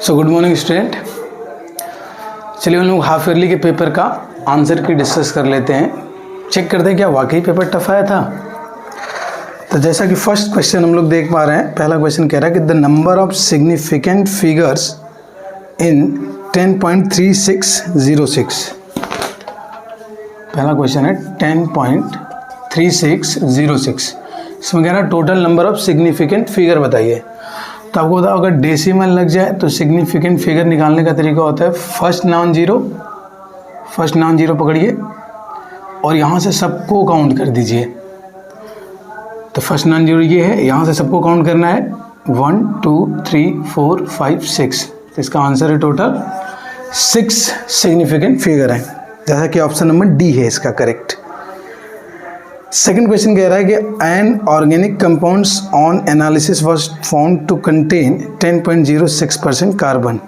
So good morning student. चलिए हम लोग हाफ ईयरली के पेपर का आंसर की डिस्कस कर लेते हैं। चेक करते हैं क्या वाकई पेपर टफ आया था। तो जैसा कि फर्स्ट क्वेश्चन हम लोग देख पा रहे हैं, पहला क्वेश्चन कह रहा है कि the number of significant figures in 10.3606। पहला क्वेश्चन है 10.3606। इसमें कह रहा है total number of significant figure बताइए। तो आपको बताओ अगर डेसिमल लग जाए तो सिग्निफिकेंट फिगर निकालने का तरीका होता है फर्स्ट नॉन जीरो पकड़िए और यहाँ से सबको काउंट कर दीजिए। तो फर्स्ट नॉन जीरो ये है, यहाँ से सबको काउंट करना है 1 2 3 4 5 6। तो इसका आंसर है टोटल 6 सिग्निफिकेंट फिगर है, जैसा कि ऑप्शन नंबर डी है इसका करेक्ट। सेकेंड क्वेश्चन कह रहा है कि an organic compounds on analysis was found to contain 10.06% carbon.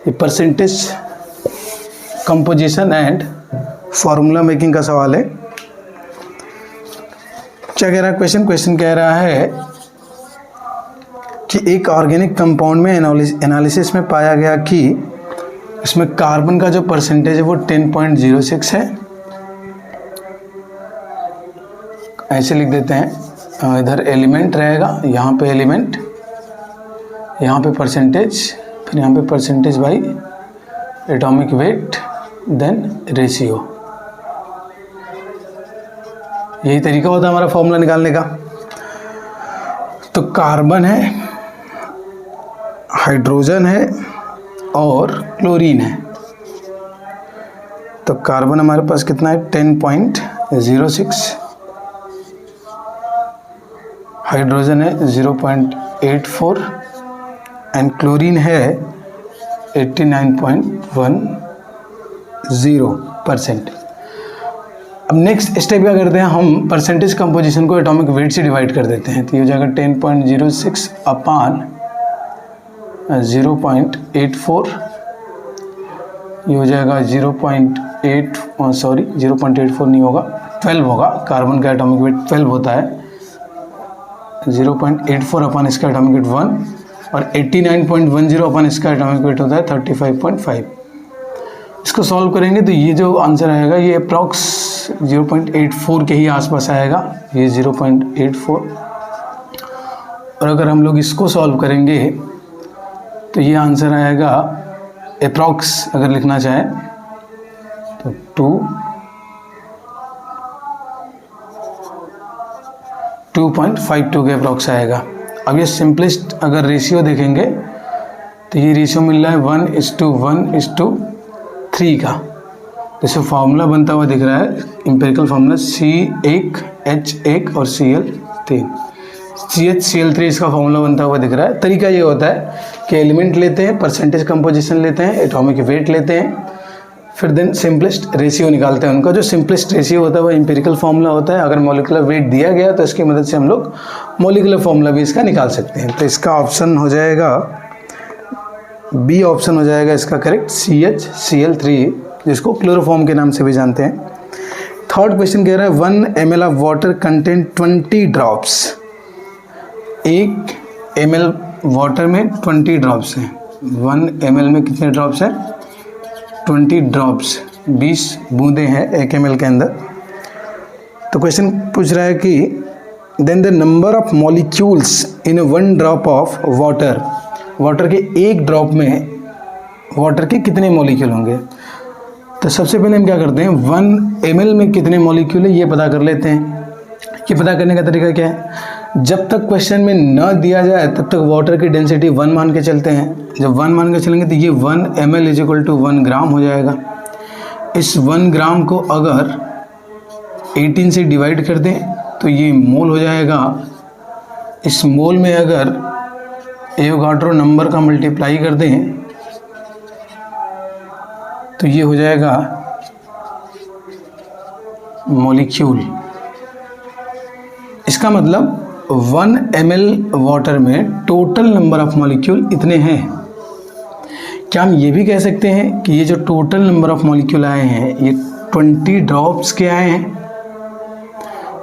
ये percentage composition and formula making का सवाल है। क्या कह रहा है क्वेश्चन कह रहा है कि एक ऑर्गेनिक कंपाउंड में एनालिसिस में पाया गया कि इसमें कार्बन का जो परसेंटेज है वो 10.06 है। ऐसे लिख देते हैं, इधर एलिमेंट रहेगा, यहाँ पे एलिमेंट, यहाँ पे परसेंटेज, फिर यहाँ पे percentage by atomic weight, then ratio. यही तरीका होता है हमारा फॉर्मूला निकालने का। तो कार्बन है, हाइड्रोजन है और क्लोरीन है। तो कार्बन हमारे पास कितना है 10.06, हाइड्रोजन है 0.84 एंड क्लोरीन है 89.10%। अब नेक्स्ट स्टेप क्या करते हैं, हम परसेंटेज कंपोजिशन को एटॉमिक वेट से डिवाइड कर देते हैं। तो ये हो जाएगा 10.06 अपान 0.84, ये हो जाएगा 0.84 नहीं होगा, 12 होगा। कार्बन का एटॉमिक वेट 12 होता है। 0.84 अपन इसका एटॉमिक वेट 1 और 89.10 अपन इसका एटॉमिक वेट होता है 35.5। इसको सॉल्व करेंगे तो ये जो आंसर आएगा ये अप्रॉक्स 0.84 के ही आसपास आएगा, ये 0.84। और अगर हम लोग इसको सॉल्व करेंगे तो ये आंसर आएगा अप्रॉक्स, अगर लिखना चाहें तो 2.52 के अप्रॉक्स आएगा। अब ये सिंपलेस्ट अगर रेशियो देखेंगे तो ये रेशियो मिल रहा है 1:1:3 का। जैसे फार्मूला बनता हुआ दिख रहा है, इंपेरिकल फार्मूला C1H1 और Cl3, CHCl3 इसका फार्मूला बनता हुआ दिख रहा है। तरीका ये होता है कि एलिमेंट लेते हैं, परसेंटेज कंपोजिशन लेते हैं, एटॉमिक वेट लेते हैं, फिर देन सिंपलेस्ट रेशियो निकालते हैं। उनका जो सिंपलेस्ट रेशियो होता है वो इंपेरिकल फार्मूला होता है। अगर मॉलिक्यूलर वेट दिया गया तो इसकी मदद से हम लोग मॉलिक्यूलर फार्मूला भी इसका निकाल सकते हैं। तो इसका ऑप्शन हो जाएगा बी, ऑप्शन हो जाएगा इसका करेक्ट, CHCl3, जिसको क्लोरोफॉर्म के नाम से भी जानते हैं। थर्ड क्वेश्चन कह रहा है 1 ml of water contain 20 drops. 1 ml water में 20 ड्रॉप्स हैं। 1 ml में कितने ड्रॉप्स हैं? 20 ड्रॉप्स, 20 बूंदें हैं 1 ml के अंदर। तो क्वेश्चन पूछ रहा है कि then the number of molecules in 1 drop of water. Water के एक ड्रॉप में वाटर के कितने मॉलिक्यूल होंगे। तो सबसे पहले हम क्या करते हैं, 1 ml में कितने मॉलिक्यूल है ये पता कर लेते हैं। ये पता करने का तरीका क्या है, जब तक क्वेश्चन में न दिया जाए तब तक वाटर की डेंसिटी 1 मान के चलते हैं। जब 1 मान के चलेंगे तो ये 1 ml = 1 ग्राम हो जाएगा। इस 1 ग्राम को अगर 18 से डिवाइड कर दें तो ये मोल हो जाएगा। इस मोल में अगर एवोगाड्रो नंबर का मल्टीप्लाई कर दें तो ये हो जाएगा मॉलिक्यूल। इसका मतलब 1 ml वाटर में टोटल नंबर ऑफ मॉलिक्यूल इतने हैं। क्या हम ये भी कह सकते हैं कि ये जो टोटल नंबर ऑफ मॉलिक्यूल आए हैं ये 20 ड्रॉप्स के आए हैं।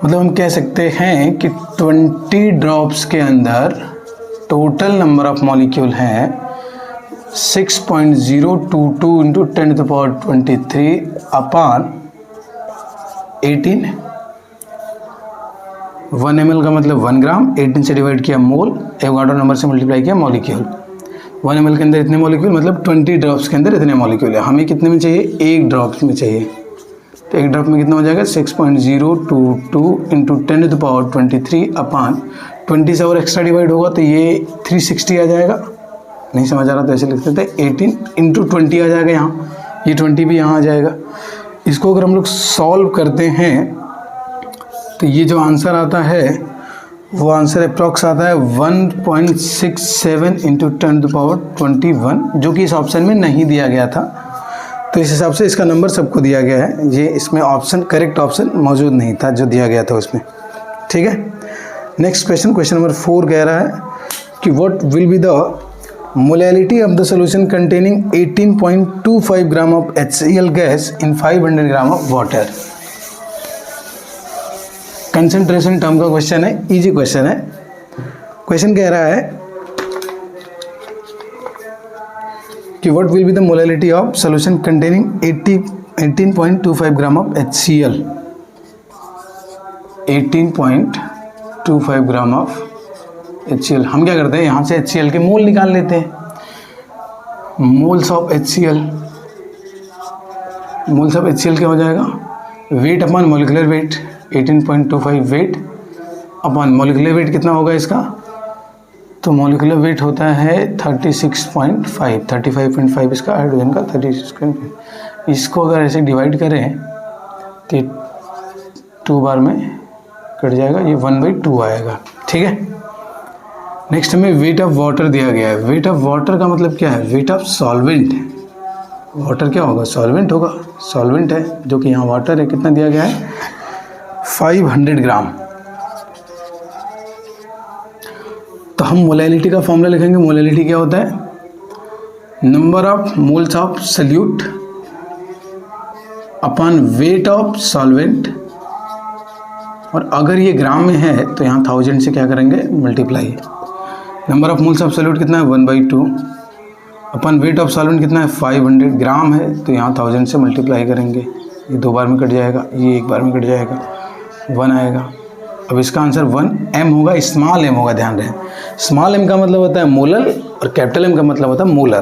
मतलब हम कह सकते हैं कि 20 ड्रॉप्स के अंदर टोटल नंबर ऑफ मॉलिक्यूल हैं 6.022 इंटू 10⁻23 अपान 18। 1 ml का मतलब 1 ग्राम, 18 से डिवाइड किया मोल, एवोगाड्रो नंबर से मल्टीप्लाई किया मॉलिक्यूल। 1 ml के अंदर इतने मॉलिक्यूल मतलब 20 ड्रॉप्स के अंदर इतने मॉलिक्यूल है। हमें कितने में चाहिए? 1 ड्रॉप्स में चाहिए। तो 1 ड्रॉप में कितना हो जाएगा? 6.022 इंटू 10⁻23 अपान 20 से और एक्स्ट्रा डिवाइड होगा तो ये 360 आ जाएगा। नहीं समझ आ रहा तो ऐसे लिख देते हैं 18 इंटू 20 आ जाएगा यहाँ, ये 20 भी यहाँ आ जाएगा। इसको अगर हम लोग सॉल्व करते हैं तो ये जो आंसर आता है वो आंसर अप्रॉक्स आता है 1.67 इंटू 10⁻21, जो कि इस ऑप्शन में नहीं दिया गया था। तो इस हिसाब से इसका नंबर सबको दिया गया है, ये इसमें ऑप्शन करेक्ट ऑप्शन मौजूद नहीं था जो दिया गया था उसमें। ठीक है, नेक्स्ट क्वेश्चन, क्वेश्चन नंबर 4 कह रहा है कि what will be the molality of the solution containing 18.25 gram of HCl gas in 500 gram of water. Concentration term का क्वेश्चन है, इजी क्वेश्चन है। क्वेश्चन कह रहा है कि what will be the molality of solution containing 18.25 gram of HCl। 18.25 gram of HCl। हम क्या करते हैं, यहाँ से HCl के मोल निकाल लेते हैं। Moles of HCl, moles of HCl क्या हो जाएगा? Weight upon molecular weight, 18.25 weight upon molecular weight कितना होगा इसका? तो मोलिकुलर वेट होता है 35.5 इसका हाइड्रोजन का 36.5। इसको अगर ऐसे डिवाइड करें तो 2 बार में कट जाएगा, ये 1/2 आएगा। ठीक है, नेक्स्ट हमें वेट ऑफ वाटर दिया गया है। वेट ऑफ वाटर का मतलब क्या है? Weight of solvent. वाटर क्या होगा? सॉल्वेंट होगा, सॉल्वेंट है जो कि यहाँ वाटर है। कितना दिया गया है? 500 ग्राम। तो हम मोलैलिटी का फॉर्मूला लिखेंगे। मोलैलिटी क्या होता है? Number of moles of solute upon weight of solvent, और अगर ये ग्राम में है तो यहाँ 1000 से क्या करेंगे? Multiply. Number of moles of solute कितना है? 1/2 अपन वेट ऑफ सॉल्वेंट कितना है? 500 ग्राम है, तो यहाँ 1000 से मल्टीप्लाई करेंगे। ये 2 बार में कट जाएगा, ये 1 बार में कट जाएगा, 1 आएगा। अब इसका आंसर 1m होगा, स्मॉल m होगा, ध्यान रहे। स्मॉल m का मतलब होता है मोलर और कैपिटल M का मतलब होता है मोलर।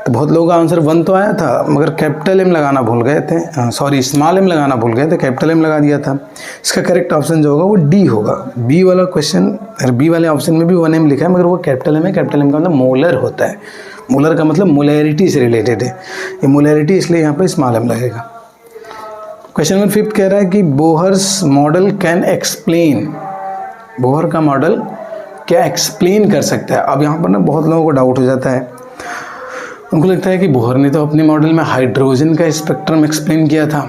तो बहुत लोगों का आंसर 1 तो आया था मगर कैपिटल M लगाना भूल गए थे, सॉरी स्मॉल m लगाना भूल गए थे, कैपिटल M लगा दिया था। इसका करेक्ट ऑप्शन जो होगा वो डी होगा। बी वाला क्वेश्चन, बी वाले ऑप्शन में भी 1m लिखा है मगर वो कैपिटल M है। कैपिटल M का मतलब मोलर होता है। मोलर का मतलब मोलैरिटी से रिलेटेड है, ये मोलैरिटी इसलिए यहाँ पे स्मॉल m लगेगा। क्वेश्चन नंबर 5 कह रहा है कि Bohr's model can explain. Bohr का मॉडल क्या एक्सप्लेन कर सकता है? अब यहाँ पर ना बहुत लोगों को डाउट हो जाता है, उनको लगता है कि बोहर ने तो अपने मॉडल में हाइड्रोजन का स्पेक्ट्रम एक्सप्लेन किया था।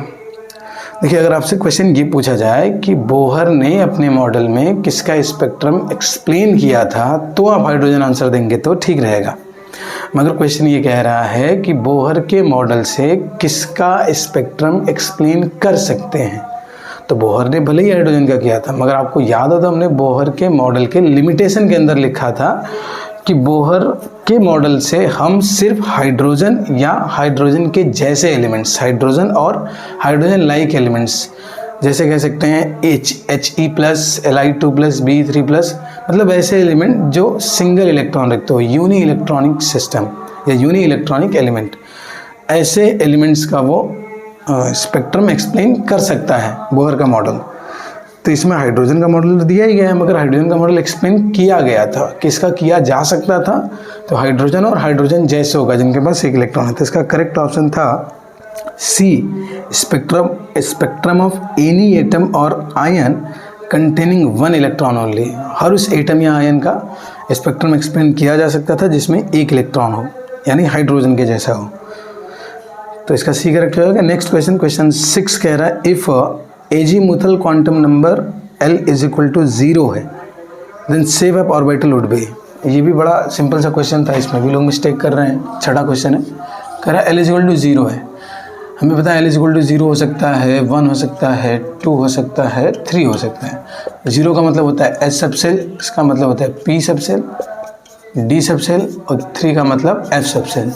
देखिए, अगर आपसे क्वेश्चन ये पूछा जाए कि बोहर ने अपने मॉडल में किसका स्पेक्ट्रम एक्सप्लेन किया था तो आप हाइड्रोजन आंसर देंगे तो ठीक रहेगा। मगर क्वेश्चन ये कह रहा है कि बोहर के मॉडल से किसका स्पेक्ट्रम एक्सप्लेन कर सकते हैं। तो बोहर ने भले ही हाइड्रोजन का किया था मगर आपको याद हो तो हमने बोहर के मॉडल के लिमिटेशन के अंदर लिखा था कि बोहर के मॉडल से हम सिर्फ हाइड्रोजन या हाइड्रोजन के जैसे एलिमेंट्स, हाइड्रोजन और हाइड्रोजन लाइक एलिमेंट्स जैसे कह सकते हैं He+, Li2+, Be3+, मतलब ऐसे एलिमेंट जो सिंगल इलेक्ट्रॉन रखते हो, यूनी इलेक्ट्रॉनिक सिस्टम या यूनी इलेक्ट्रॉनिक एलिमेंट, ऐसे एलिमेंट्स का वो स्पेक्ट्रम एक्सप्लेन कर सकता है बोहर का मॉडल। तो इसमें हाइड्रोजन का मॉडल दिया ही गया है मगर हाइड्रोजन का मॉडल एक्सप्लेन किया गया था, किसका किया जा सकता था? तो हाइड्रोजन और हाइड्रोजन जैसे होगा जिनके पास एक इलेक्ट्रॉन है। तो इसका करेक्ट ऑप्शन था सी, स्पेक्ट्रम ऑफ एनी एटम और आयन कंटेनिंग 1 इलेक्ट्रॉन ओनली। हर उस एटम या आयन का स्पेक्ट्रम एक्सप्लेन किया जा सकता था जिसमें 1 इलेक्ट्रॉन हो, यानी हाइड्रोजन के जैसा हो। तो इसका सी करेक्ट हो जाएगा। नेक्स्ट क्वेश्चन, क्वेश्चन 6 कह रहा है if azimuthal quantum number L = 0 है then shape of orbital would be. ये भी बड़ा सिंपल सा क्वेश्चन था, इसमें भी लोग मिस्टेक कर रहे हैं। छठा क्वेश्चन है, कह रहा है L = 0 है। हमें पता है L = 0 हो सकता है, 1 हो सकता है, 2 हो सकता है, 3 हो सकता है। 0 का मतलब होता है S सबसेल, इसका मतलब होता है P सबसेल, डी सब सेल और 3 का मतलब एफ सब सेल।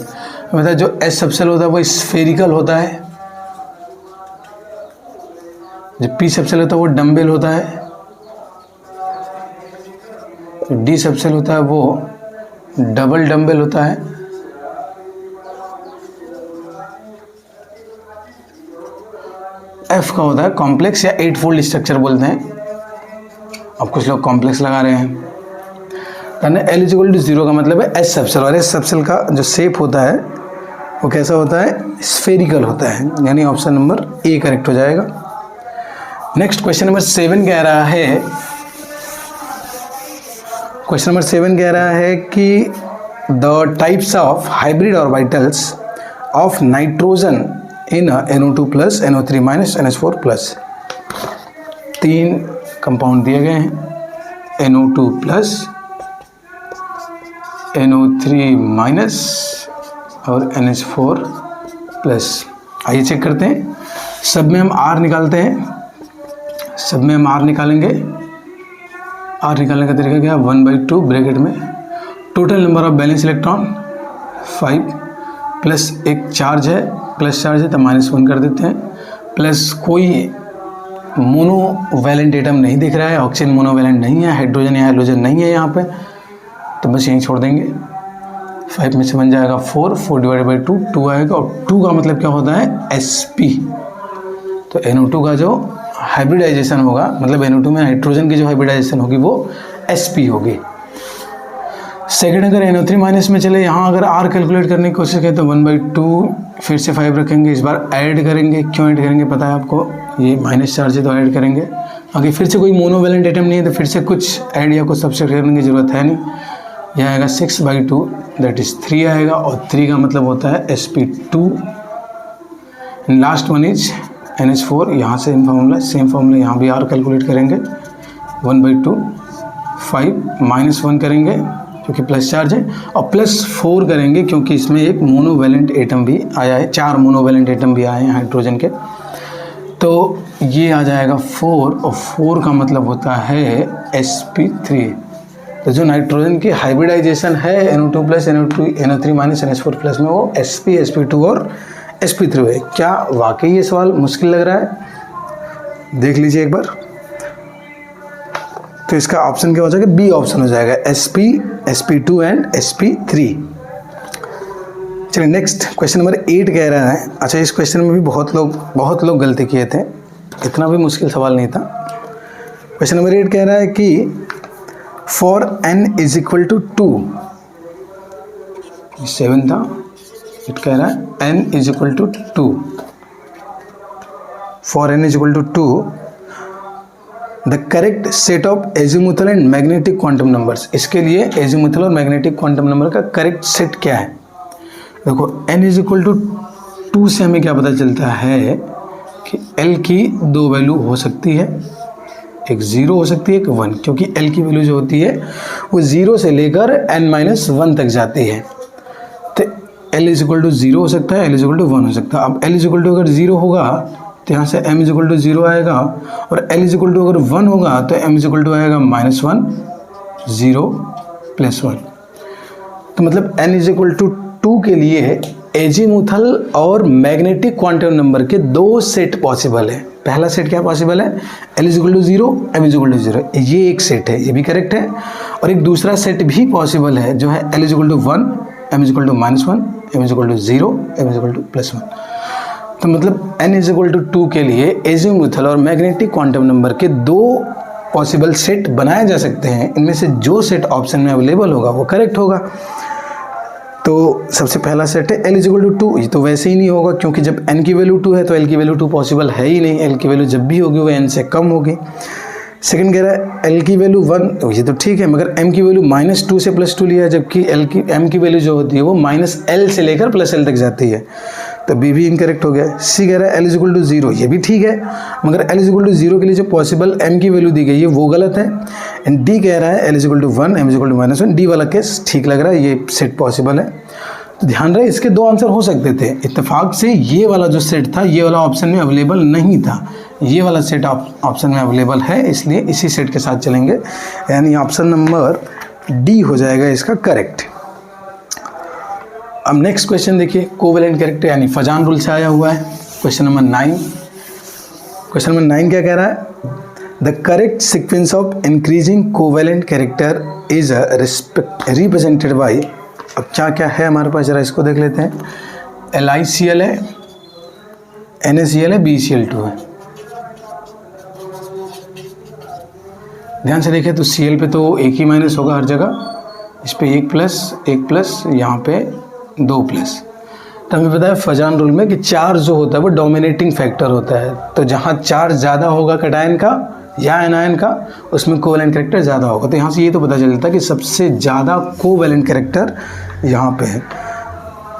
मतलब जो एस सब सेल होता है वो स्फेरिकल होता है, जो पी सब सेल होता है वो डम्बेल होता है, डी सब सेल होता है वो डबल डम्बेल होता है, एफ का होता है कॉम्प्लेक्स या 8 फोल्ड स्ट्रक्चर बोलते हैं। अब कुछ लोग कॉम्प्लेक्स लगा रहे हैं। एल इज इक्वल टू 0 का मतलब है एस सब सेल, और एस सब सेल का जो शेप होता है वो कैसा होता है, स्फेरिकल होता है, यानी ऑप्शन नंबर ए करेक्ट हो जाएगा। नेक्स्ट क्वेश्चन नंबर 7 कह रहा है, क्वेश्चन नंबर 7 कह रहा है कि the types of hybrid orbitals of nitrogen in NO2 plus NO3 minus NH4 plus. 3 compound दिए गए हैं, NO2 प्लस NO3 माइनस और NH4 प्लस। आइए चेक करते हैं। सब में हम R निकालते हैं, सब में हम R निकालेंगे। R निकालने का तरीका क्या है, 1/2 ब्रैकेट में total number of balance electron 5 plus एक चार्ज है, प्लस चार्ज है तो -1 कर देते हैं, प्लस कोई मोनोवैलेंट एटम नहीं दिख रहा है, ऑक्सीजन मोनोवैलेंट नहीं है, हाइड्रोजन या हाइड्रोजन नहीं है यहाँ पे, तो बस यहीं छोड़ देंगे। 5 में से बन जाएगा 4, 4 डिवाइडेड बाई 2, 2 आएगा, और 2 का मतलब क्या होता है, Sp। तो NO2 का जो हाइब्रिडाइजेशन होगा, मतलब NO2 में हाइड्रोजन की जो हाइब्रिडाइजेशन होगी वो Sp होगी। सेकेंड अगर NO3 माइनस में चले, यहाँ अगर R कैलकुलेट करने की कोशिश करें तो 1/2 फिर से 5 रखेंगे, इस बार ऐड करेंगे। क्यों ऐड करेंगे पता है आपको, ये माइनस चार्ज है तो ऐड करेंगे। आगे फिर से कोई मोनोवैलेंट एटम नहीं है तो फिर से कुछ ऐड या कुछ सब्सट्रैक्ट करने की जरूरत है नहीं। यह आएगा 6/2 दैट इज 3 आएगा, और 3 का मतलब होता है Sp2। Last one is NH4, यहाँ से सेम फार्मूला यहाँ भी R कैलकुलेट करेंगे, 1/2 5 -1 करेंगे क्योंकि प्लस चार्ज है, और +4 करेंगे क्योंकि इसमें एक मोनोवैलेंट एटम भी आया है, 4 मोनोवैलेंट एटम भी आए हैं हाइड्रोजन के, तो ये आ जाएगा 4, और 4 का मतलब होता है Sp3। तो जो नाइट्रोजन की हाइब्रिडाइजेशन है NO2 plus NO3 minus NH4 plus में वो Sp, Sp2 और Sp3 है। क्या वाकई ये सवाल मुश्किल लग रहा है, देख लीजिए एक बार। तो इसका ऑप्शन क्या हो जाएगा, बी ऑप्शन हो जाएगा, Sp, Sp2 एंड Sp3। चलिए नेक्स्ट क्वेश्चन नंबर 8 कह रहा है, अच्छा इस क्वेश्चन में भी बहुत लोग गलती किए थे, इतना भी मुश्किल सवाल नहीं था। क्वेश्चन नंबर 8 कह रहा है कि for n is equal to 2, 7 था, 8 कह रहा है n is equal to 2, for n is equal to 2 the correct set of azimuthal and magnetic quantum numbers. इसके लिए एजीमुथल और मैग्नेटिक क्वांटम नंबर का करेक्ट सेट क्या है। देखो n इज इक्वल टू 2 से हमें क्या पता चलता है कि L की 2 वैल्यू हो सकती है, एक 0 हो सकती है, एक 1, क्योंकि L की वैल्यू जो होती है वो 0 से लेकर n-1 तक जाती है। तो L इज इक्वल टू 0 हो सकता है, L इज इक्वल टू 1 हो सकता है। अब L इज इक्वल टू अगर 0 होगा तो यहाँ से m इज इक्वल टू 0 आएगा, और L इज इक्वल टू अगर 1 होगा तो m इज इक्वल टू आएगा -1 0 +1। तो मतलब n इज इक्वल टू 2 के लिए एजीमुथल और मैग्नेटिक क्वांटम नंबर के 2 सेट पॉसिबल है। पहला सेट क्या पॉसिबल है, L is equal to 0, m is equal to 0, ये एक सेट है, ये भी करेक्ट है। और एक दूसरा सेट भी पॉसिबल है जो है L is equal to 1, m is equal to -1, m is equal to 0, m is equal to +1। तो मतलब n इज इक्वल टू 2 के लिए एजीमुथल और मैग्नेटिक क्वांटम नंबर के 2 पॉसिबल सेट बनाए जा सकते हैं। इनमें से जो सेट ऑप्शन में अवेलेबल होगा वो करेक्ट होगा। तो सबसे पहला सेट है L इज इक्वल टू 2, ये तो वैसे ही नहीं होगा क्योंकि जब n की वैल्यू 2 है तो L की वैल्यू 2 पॉसिबल है ही नहीं, L की वैल्यू जब भी होगी वो n से कम होगी। सेकंड कह रहा है L की वैल्यू 1, ये तो ठीक है, मगर m की वैल्यू -2 से +2 लिया है, जबकि m की वैल्यू जो होती है वो -L से लेकर +L तक जाती है, तो B भी इनकरेक्ट हो गया। सी कह रहा है L इज इक्वल टू 0, ये भी ठीक है, मगर L इज इक्वल टू 0 के लिए जो पॉसिबल m की वैल्यू दी गई है वो गलत है। एंड D कह रहा है L is equal to 1, m is equal to -1, D वाला केस ठीक लग रहा है, ये सेट पॉसिबल है। तो ध्यान रहे इसके 2 आंसर हो सकते थे, इत्तेफाक से ये वाला जो सेट था ये वाला ऑप्शन में अवेलेबल नहीं था, ये वाला सेट ऑप्शन में अवेलेबल है, इसलिए इसी सेट के साथ चलेंगे। यानी ऑप्शन नंबर डी हो जाएगा इसका करेक्ट। अब नेक्स्ट क्वेश्चन देखिए, कोवेलेंट कैरेक्टर यानी फजान रूल से आया हुआ है। Question number 9। क्वेश्चन नंबर 9 क्या कह रहा है? The correct sequence of increasing covalent character is represented by, अब क्या क्या है हमारे पास जरा इसको देख लेते हैं। LiCl है, NaCl है, BeCl2 है। ध्यान से देखें तो Cl पे तो एक ही माइनस होगा हर जगह, इस पे एक प्लस, यहाँ पे 2 प्लस। तो हमें पता है फजान रूल में कि चार्ज जो होता है वो डोमिनेटिंग फैक्टर होता है, तो जहाँ चार्ज ज़्यादा होगा कैटायन का या एनायन का, उसमें कोवेलेंट कैरेक्टर ज़्यादा होगा। तो यहाँ से ये तो पता चलता है कि सबसे ज़्यादा कोवेलेंट कैरेक्टर यहाँ पे है।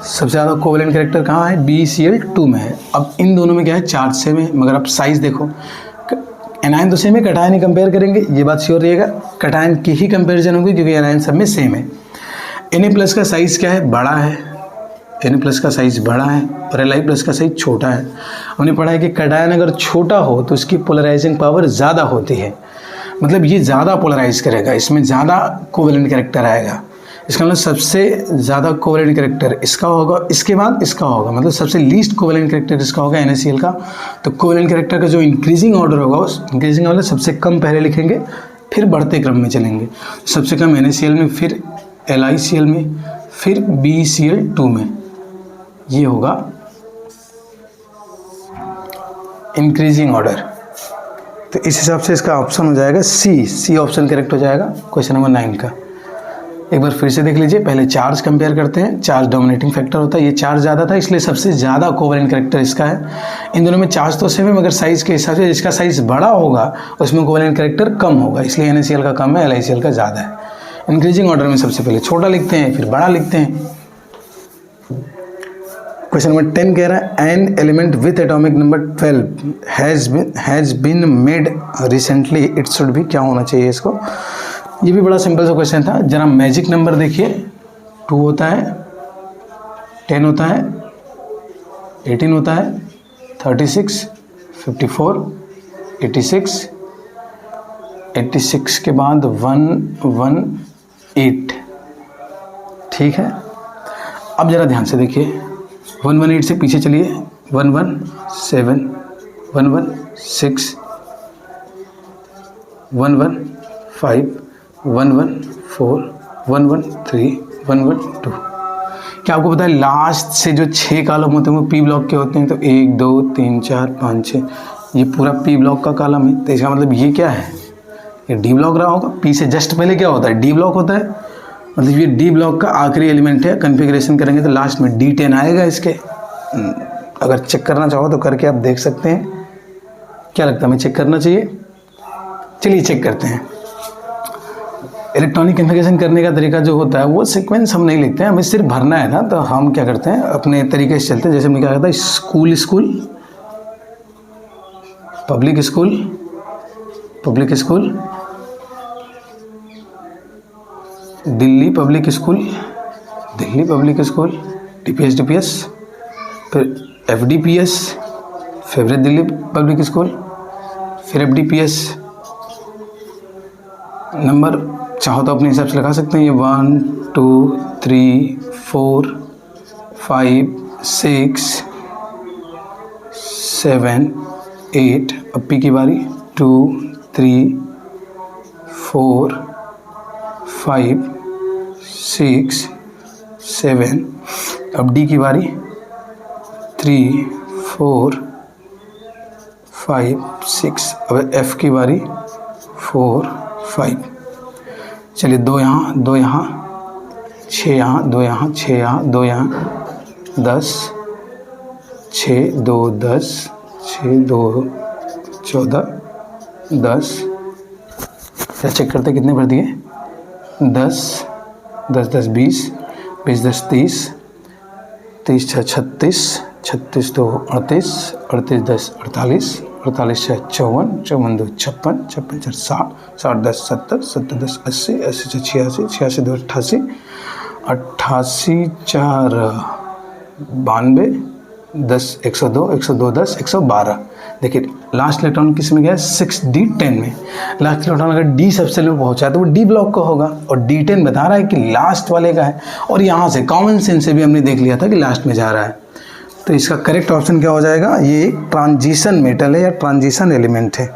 सबसे ज़्यादा कोवेलेंट कैरेक्टर कहाँ है? BeCl2 में है। अब इन दोनों में क्या है? चार्ज सेम है, मगर अब साइज़ देखो, एनायन तो सेम है, कैटायन ही कंपेयर करेंगे, ये बात श्योर रहिएगा, कैटायन की ही कंपेरिजन होगी क्योंकि एनायन सब में सेम है। Na+ का साइज़ क्या है? बड़ा है, Na+ का साइज़ बड़ा है और Li+ का साइज़ छोटा है। हमने पढ़ा है कि कैटायन अगर छोटा हो तो इसकी पोलराइजिंग पावर ज़्यादा होती है, मतलब ये ज़्यादा पोलराइज करेगा, इसमें ज़्यादा कोवेलेंट कैरेक्टर आएगा। इसका मतलब सबसे ज़्यादा कोवेलेंट कैरेक्टर इसका होगा, इसके बाद इसका होगा, मतलब सबसे लीस्ट कोवेलेंट कैरेक्टर इसका होगा NaCl का। तो कोवेलेंट कैरेक्टर का जो इंक्रीजिंग ऑर्डर होगा, उस इंक्रीजिंग वाला सबसे कम पहले लिखेंगे, फिर बढ़ते क्रम में चलेंगे। सबसे कम NaCl में, फिर LiCl में, फिर BeCl2 में, ये होगा इंक्रीजिंग ऑर्डर। तो इस हिसाब से इसका ऑप्शन हो जाएगा सी ऑप्शन करेक्ट हो जाएगा क्वेश्चन नंबर 9 का। एक बार फिर से देख लीजिए, पहले चार्ज कंपेयर करते हैं। चार्ज डोमिनेटिंग फैक्टर होता है, ये चार्ज ज़्यादा था इसलिए सबसे ज़्यादा कोवेलेंट कैरेक्टर इसका है। इन दोनों में चार्ज तो सेम है, मगर साइज़ के हिसाब से जिसका साइज़ बड़ा होगा उसमें कोवेलेंट कैरेक्टर कम होगा, इसलिए NaCl का कम है, LiCl का ज़्यादा है। इंक्रीजिंग ऑर्डर में सबसे पहले छोटा लिखते हैं, फिर बड़ा लिखते हैं। क्वेश्चन नंबर 10 कह रहा है an element with atomic number 12 has been made recently, it should be, क्या होना चाहिए इसको? ये भी बड़ा सिंपल सा क्वेश्चन था। जरा मैजिक नंबर देखिए, 2 होता है, 10 होता है, 18 होता है, 36, 54, 86 के बाद 118, ठीक है। अब ज़रा ध्यान से देखिए, 118 से पीछे चलिए, 117, 116, 115, 114, 113, 112। क्या आपको पता है लास्ट से जो 6 कॉलम होते हैं वो P ब्लॉक के होते हैं? तो 1 2 3 4 5 6, ये पूरा P ब्लॉक का कॉलम है। तो इसका मतलब ये क्या है? ये D ब्लॉक रहा होगा। P से जस्ट पहले क्या होता है? D ब्लॉक होता है, मतलब ये D ब्लॉक का आखिरी एलिमेंट है। कन्फिग्रेशन करेंगे तो लास्ट में D10 आएगा इसके। अगर चेक करना चाहो तो करके आप देख सकते हैं। क्या लगता है, हमें चेक करना चाहिए? चलिए चेक करते हैं। इलेक्ट्रॉनिक कन्फिग्रेशन करने का तरीका जो होता है वो सीक्वेंस हम नहीं लिखते हैं, हमें सिर्फ भरना है ना। तो हम क्या करते हैं, अपने तरीके से चलते हैं। जैसे हमने क्या कहता है, school, public school, Delhi public school, DPS, फिर FDPS, favourite Delhi public school, फिर FDPS। नंबर चाहो तो अपने हिसाब से लगा सकते हैं। ये 1 2 3 4 5 6 7 8। अब P की बारी, 2 3 4 5 6 7। अब D की बारी, 3 4 5 6। अब F की बारी, 4 5। चलिए 2 यहाँ, 2 यहाँ, 6 यहाँ, 2 यहाँ, 6 यहाँ, 2 यहाँ, 10, 6 2 10, 6 2 14, 10। क्या चेक करते कितने भर दिए? 10 10 10 20, 20 10 30, 30 6 36, 36 2 38, 38 10 48, 48 6 54, 54 2 56, 56 4 60, 60 10 70, 70 10 80, 80 6 86, 86 2 88, 88 4 92, 10 102, 102 10 112। देखिए लास्ट इलेक्ट्रॉन किस में गया, 6d10 में। लास्ट इलेक्ट्रॉन अगर डी सबसेल में पहुंचा तो वो डी ब्लॉक का होगा, और d10 बता रहा है कि लास्ट वाले का है, और यहाँ से कॉमन सेंस से भी हमने देख लिया था कि लास्ट में जा रहा है। तो इसका करेक्ट ऑप्शन क्या हो जाएगा, ये ट्रांजिशन मेटल है या ट्रांजिशन एलिमेंट है।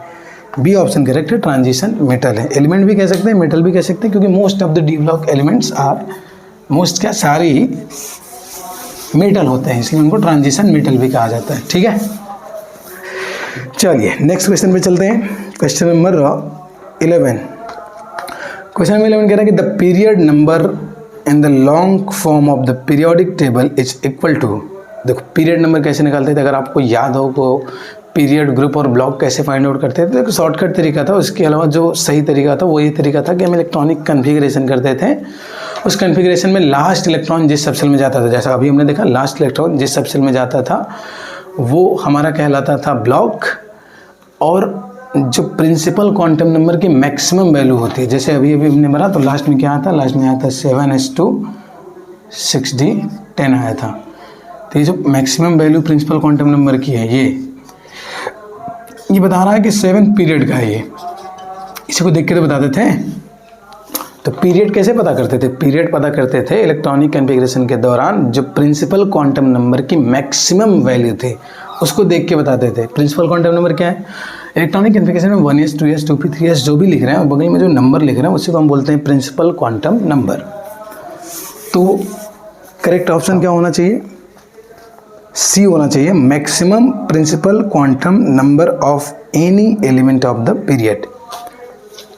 बी ऑप्शन करेक्ट है, ट्रांजिशन मेटल है। एलिमेंट भी कह सकते हैं, मेटल भी कह सकते हैं, क्योंकि most of the D block elements are, most क्या, सारे ही मेटल होते हैं, इसलिए उनको ट्रांजिशन मेटल भी कहा जाता है। ठीक है, चलिए नेक्स्ट क्वेश्चन पे चलते हैं। Question number 11। क्वेश्चन नंबर 11 कह रहा है कि the period number in the long form of the periodic table is equal to, देखो पीरियड नंबर कैसे निकालते थे, अगर आपको याद हो को पीरियड, ग्रुप और ब्लॉक कैसे फाइंड आउट करते थे, तो शॉर्टकट तरीका था। उसके अलावा जो सही तरीका था वो ये तरीका था कि हम इलेक्ट्रॉनिक कन्फिग्रेशन करते थे। उस कन्फिग्रेशन में लास्ट इलेक्ट्रॉन जिस सबसेल में जाता था, जैसा अभी हमने देखा लास्ट इलेक्ट्रॉन जिस सबसेल में जाता था वो हमारा कहलाता था ब्लॉक, और जो प्रिंसिपल क्वांटम नंबर की मैक्सिमम वैल्यू होती है, जैसे अभी हमने भरा तो लास्ट में क्या आता, लास्ट में आया था 7s2 6d10 आया था। तो ये जो maximum value principal quantum number की है ये बता रहा है कि 7 पीरियड का है ये। इसी को देख के तो बताते थे। तो पीरियड कैसे पता करते थे, पीरियड पता करते थे इलेक्ट्रॉनिक कन्फिग्रेशन के दौरान जो प्रिंसिपल क्वांटम नंबर की मैक्सिमम वैल्यू थे उसको देख के बताते थे। प्रिंसिपल क्वांटम नंबर क्या है, इलेक्ट्रॉनिक कन्फिग्रेशन में 1s 2s 2p 3s जो भी लिख रहे हैं और बगल में जो नंबर लिख रहे हैं उसी को हम बोलते हैं प्रिंसिपल क्वांटम नंबर। तो करेक्ट ऑप्शन क्या होना चाहिए, सी होना चाहिए, maximum principal quantum number of any element of the period.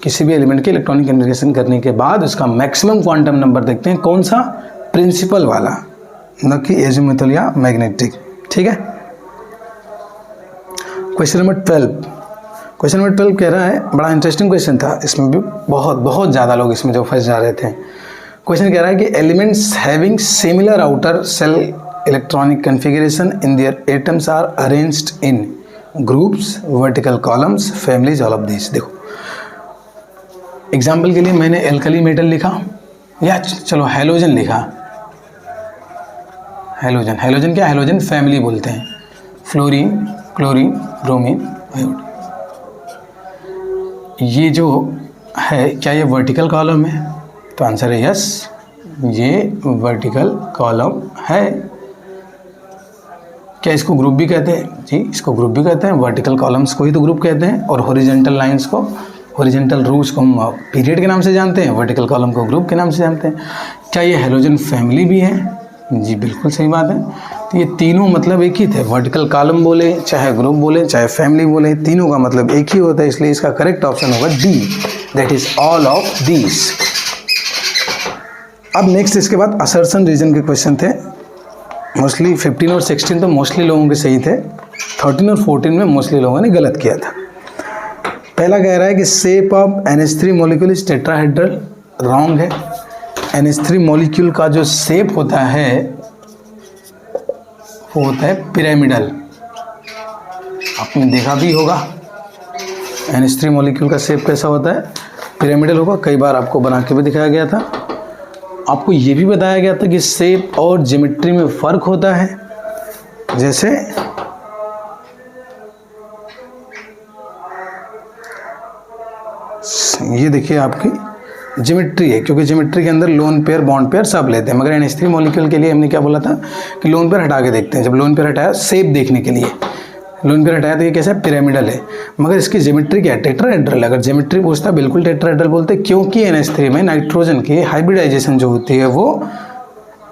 किसी भी एलिमेंट के इलेक्ट्रॉनिक कन्फिग्रेशन करने के बाद उसका मैक्सिमम क्वांटम नंबर देखते हैं, कौन सा, प्रिंसिपल वाला, न कि एजीमुथल या मैग्नेटिक। ठीक है, क्वेश्चन नंबर 12। क्वेश्चन नंबर 12 कह रहा है, बड़ा इंटरेस्टिंग क्वेश्चन था, इसमें भी बहुत ज़्यादा लोग इसमें जो फंस जा रहे थे। क्वेश्चन कह रहा है कि elements having similar outer shell electronic configuration in their atoms are arranged in groups, vertical columns, families, all of this. देखो एग्जाम्पल के लिए मैंने एल्कली मेटल लिखा, या चलो हैलोजन लिखा। हैलोजन क्या, हैलोजन फैमिली बोलते हैं, फ्लोरीन, क्लोरीन, ब्रोमीन, आयोडीन। ये जो है क्या ये वर्टिकल कॉलम है, तो आंसर है यस, ये वर्टिकल कॉलम है। क्या इसको ग्रुप भी कहते हैं, जी इसको ग्रुप भी कहते हैं, वर्टिकल कॉलम्स को ही तो ग्रुप कहते हैं, और हॉरिजॉन्टल लाइंस को, हॉरिजॉन्टल रूट्स को हम पीरियड के नाम से जानते हैं, वर्टिकल कॉलम को ग्रुप के नाम से जानते हैं। क्या ये हैलोजन फैमिली भी है, जी बिल्कुल सही बात है। तो ये तीनों मतलब एक ही थे, वर्टिकल कॉलम बोले, चाहे ग्रुप बोले, चाहे फैमिली बोले, तीनों का मतलब एक ही होता है, इसलिए इसका करेक्ट ऑप्शन होगा D, that is all of these. अब नेक्स्ट इसके बाद असर्शन रीजन के क्वेश्चन थे। मोस्टली 15 और 16 तो मोस्टली लोगों के सही थे, 13 और 14 में मोस्टली लोगों ने गलत किया था। पहला कह रहा है कि shape of NH3 molecule is tetrahedral, wrong है। NH3 मॉलिक्यूल का जो शेप होता है वो होता है पिरामिडल, आपने देखा भी होगा NH3 मॉलिक्यूल का शेप कैसा होता है, पिरामिडल होगा। कई बार आपको बना के भी दिखाया गया था। आपको ये भी बताया गया था कि शेप और ज्योमेट्री में फ़र्क होता है, जैसे ये देखिए आपकी ज्योमेट्री है, क्योंकि ज्योमेट्री के अंदर लोन पेयर, बॉन्ड पेयर सब लेते हैं, मगर NH3 मॉलिक्यूल के लिए हमने क्या बोला था कि लोन पेयर हटा के देखते हैं। जब लोन पेयर हटाया शेप देखने के लिए, लोन पेयर हटाया तो ये कैसा है, पिरामिडल है, मगर इसकी ज्योमेट्री क्या है, टेट्राहेड्रल। अगर ज्योमेट्री पूछता बिल्कुल टेट्राहेड्रल बोलते, क्योंकि NH3 में नाइट्रोजन की हाइब्रिडाइजेशन जो होती है वो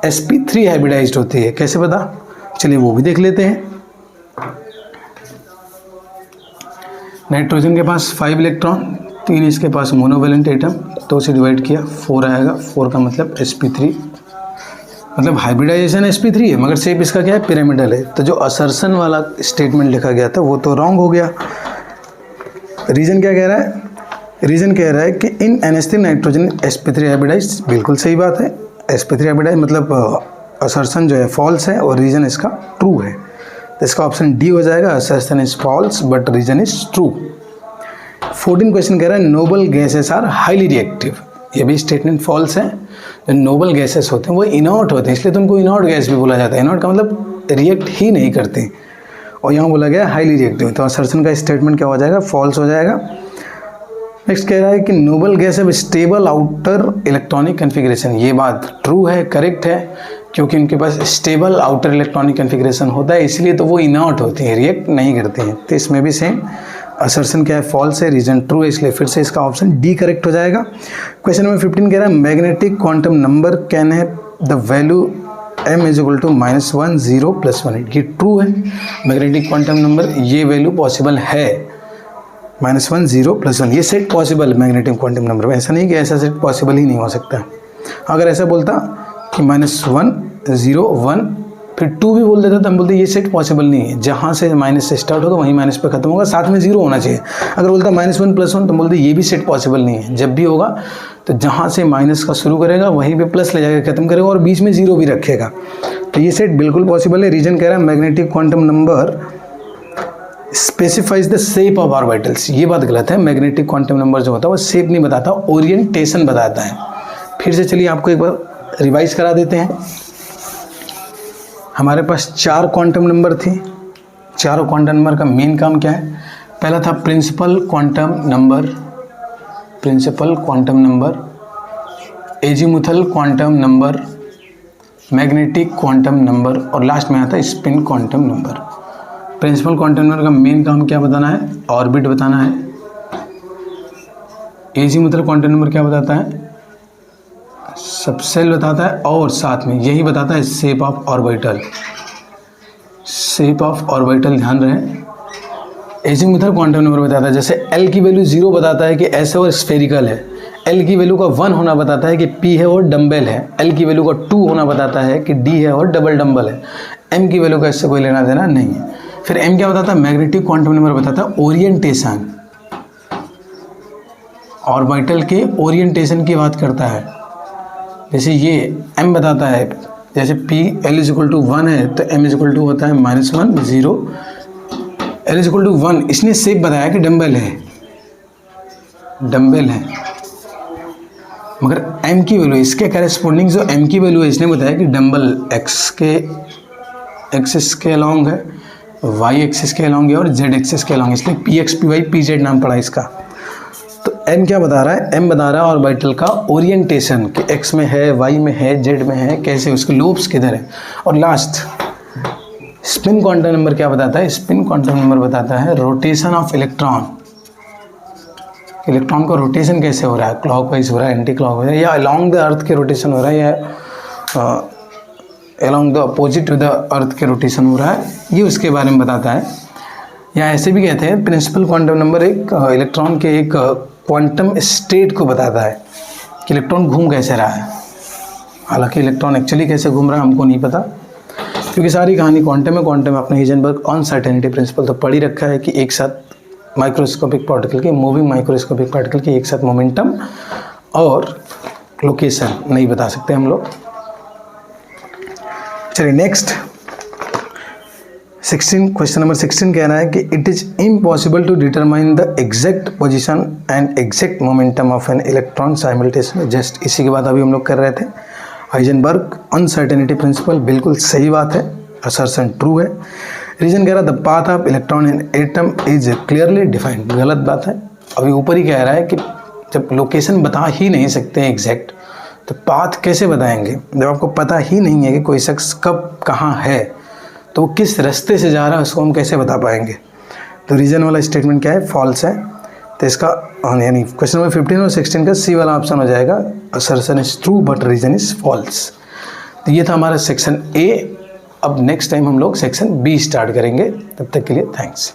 sp3 हाइब्रिडाइज्ड होती है। कैसे पता, चलिए वो भी देख लेते हैं। नाइट्रोजन के पास 5 इलेक्ट्रॉन, 3 इसके पास मोनोवेलेंट एटम, 2 से डिवाइड किया 4 आएगा, 4 का मतलब sp3, मतलब हाइब्रिडाइजेशन sp3 है, मगर शेप इसका क्या है, पिरामिडल है। तो जो असर्शन वाला स्टेटमेंट लिखा गया था वो तो रॉन्ग हो गया। रीजन क्या कह रहा है, रीजन कह रहा है कि इन NH3 नाइट्रोजन sp3 हाइब्रिडाइज, बिल्कुल सही बात है। sp3 हाइब्रिडाइज मतलब असर्शन जो है फॉल्स है और रीजन इसका ट्रू है, तो इसका ऑप्शन डी हो जाएगा, assertion is false but reason is true. 14 question कह रहा है noble gases are highly reactive, ये भी स्टेटमेंट फॉल्स है। जो नोबल गैसेस होते हैं वो इनॉर्ट होते हैं, इसलिए तो उनको इनॉर्ट गैस भी बोला जाता है। इनॉर्ट का मतलब रिएक्ट ही नहीं करते, और यहाँ बोला गया हाईली रिएक्टिव, तो असर्शन का स्टेटमेंट क्या हो जाएगा, फॉल्स हो जाएगा। नेक्स्ट कह रहा है कि नोबल गैस है स्टेबल आउटर इलेक्ट्रॉनिक कन्फिग्रेशन, ये बात ट्रू है, करेक्ट है, क्योंकि उनके पास स्टेबल आउटर इलेक्ट्रॉनिक कन्फिग्रेशन होता है, इसलिए तो वो इनर्ट होती हैं, रिएक्ट नहीं करती हैं। तो इसमें भी सेम असर्शन क्या है, फॉल्स है, रीजन ट्रू है, इसलिए फिर से इसका ऑप्शन डी करेक्ट हो जाएगा। क्वेश्चन नंबर 15 कह रहा है मैग्नेटिक क्वांटम नंबर कैन है the value m is equal to -1 0 + 1, ये ट्रू है, मैग्नेटिक क्वांटम नंबर ये वैल्यू पॉसिबल है, -1 0 + 1, ये सेट पॉसिबल है मैग्नेटिक क्वांटम नंबर में, ऐसा नहीं कि ऐसा सेट पॉसिबल ही नहीं हो सकता। अगर ऐसा बोलता कि -1 0 1 फिर 2 भी बोल देता तो हम बोलते ये सेट पॉसिबल नहीं है, जहाँ से माइनस से स्टार्ट होगा वहीं माइनस पे खत्म होगा, साथ में 0 होना चाहिए। अगर बोलता -1 + 1 तो बोलते ये भी सेट पॉसिबल नहीं है, जब भी होगा तो जहाँ से माइनस का शुरू करेगा वहीं पे प्लस ले जाकर खत्म करेगा और बीच में 0 भी रखेगा, तो ये सेट बिल्कुल पॉसिबल है। रीजन कह रहा है magnetic quantum number specifies the shape of orbitals, ये बात गलत है, मैग्नेटिक क्वांटम नंबर जो होता है वो शेप नहीं बताता, ओरिएंटेशन बताता है। फिर से चलिए आपको एक बार रिवाइज करा देते हैं। हमारे पास 4 क्वांटम नंबर थी, चारों क्वांटम नंबर का मेन काम क्या है, पहला था principal quantum number, azimuthal quantum number, magnetic quantum number और लास्ट में आता है spin quantum number. Principal quantum number का मेन काम क्या बताना है, ऑर्बिट बताना है। एजीमुथल क्वांटम नंबर क्या बताता है, सबसेल बताता है और साथ में यही बताता है शेप ऑफ ऑर्बिटल, ध्यान रहे। एजीमुथल क्वांटम नंबर बताता है, जैसे एल की वैल्यू 0 बताता है कि ऐसे और स्फेरिकल है, एल की वैल्यू का 1 होना बताता है कि पी है और डम्बल है, एल की वैल्यू का 2 होना बताता है कि डी है और डबल डम्बल है, एम की वैल्यू का इससे कोई लेना देना नहीं है। फिर एम क्या बताता है, मैग्नेटिक क्वांटम नंबर बताता है ओरिएंटेशन, ऑर्बिटल के ओरिएंटेशन की बात करता है। जैसे ये m बताता है, जैसे p l = 1 है तो m = होता है -1 0, l = 1, इसने शेप बताया कि डम्बल है, मगर m की वैल्यू इसके करेस्पॉन्डिंग जो m की वैल्यू है इसने बताया कि डम्बल x के एक्सिस के अलॉन्ग है, y एक्सिस के अलॉन्ग है और z एक्सिस के अलॉन्ग है, इसलिए px py pz नाम पड़ा इसका। तो m क्या बता रहा है, m बता रहा है ऑर्बिटल का ओरिएंटेशन कि x में है, y में है, z में है, कैसे उसके लोब्स किधर है। और लास्ट स्पिन क्वांटम नंबर क्या बताता है, स्पिन क्वांटम नंबर बताता है रोटेशन ऑफ इलेक्ट्रॉन, इलेक्ट्रॉन का रोटेशन कैसे हो रहा है, क्लॉकवाइज हो रहा है, एंटी क्लॉकवाइज या अलोंग द अर्थ के रोटेशन हो रहा है या along the opposite to the earth के रोटेशन हो रहा है, ये उसके बारे में बताता है। या ऐसे भी कहते हैं प्रिंसिपल क्वांटम नंबर एक इलेक्ट्रॉन के एक क्वांटम स्टेट को बताता है कि इलेक्ट्रॉन घूम कैसे रहा है। हालांकि इलेक्ट्रॉन एक्चुअली कैसे घूम रहा है हमको नहीं पता, क्योंकि सारी कहानी क्वांटम है। क्वांटम में अपने हाइजेनबर्ग अनसर्टेनिटी प्रिंसिपल तो पढ़ ही रखा है कि एक साथ माइक्रोस्कोपिक पार्टिकल की, मूविंग माइक्रोस्कोपिक पार्टिकल की एक साथ मोमेंटम और लोकेशन नहीं बता सकते हम लोग। चलिए नेक्स्ट 16, क्वेश्चन नंबर 16 कह रहा है कि it is impossible to determine the exact position and exact momentum of an electron simultaneously. Just इसी के बाद अभी हम लोग कर रहे थे हाइजेनबर्ग अनसर्टेनिटी प्रिंसिपल, बिल्कुल सही बात है, असर्शन ट्रू है। रीजन कह रहा है the path of electron in atom is clearly defined, गलत बात है। अभी ऊपर ही कह रहा है कि जब लोकेशन बता ही नहीं सकते हैं एग्जैक्ट, तो पाथ कैसे बताएंगे। जब आपको पता ही नहीं है कि कोई शख्स कब कहाँ है तो वो किस रास्ते से जा रहा है उसको हम कैसे बता पाएंगे। तो रीजन वाला स्टेटमेंट क्या है, फॉल्स है। तो इसका यानी क्वेश्चन नंबर 15 और 16 का सी वाला ऑप्शन हो जाएगा, assertion is true but reason is false. तो ये था हमारा सेक्शन ए। अब नेक्स्ट टाइम हम लोग सेक्शन बी स्टार्ट करेंगे। तब तक के लिए थैंक्स।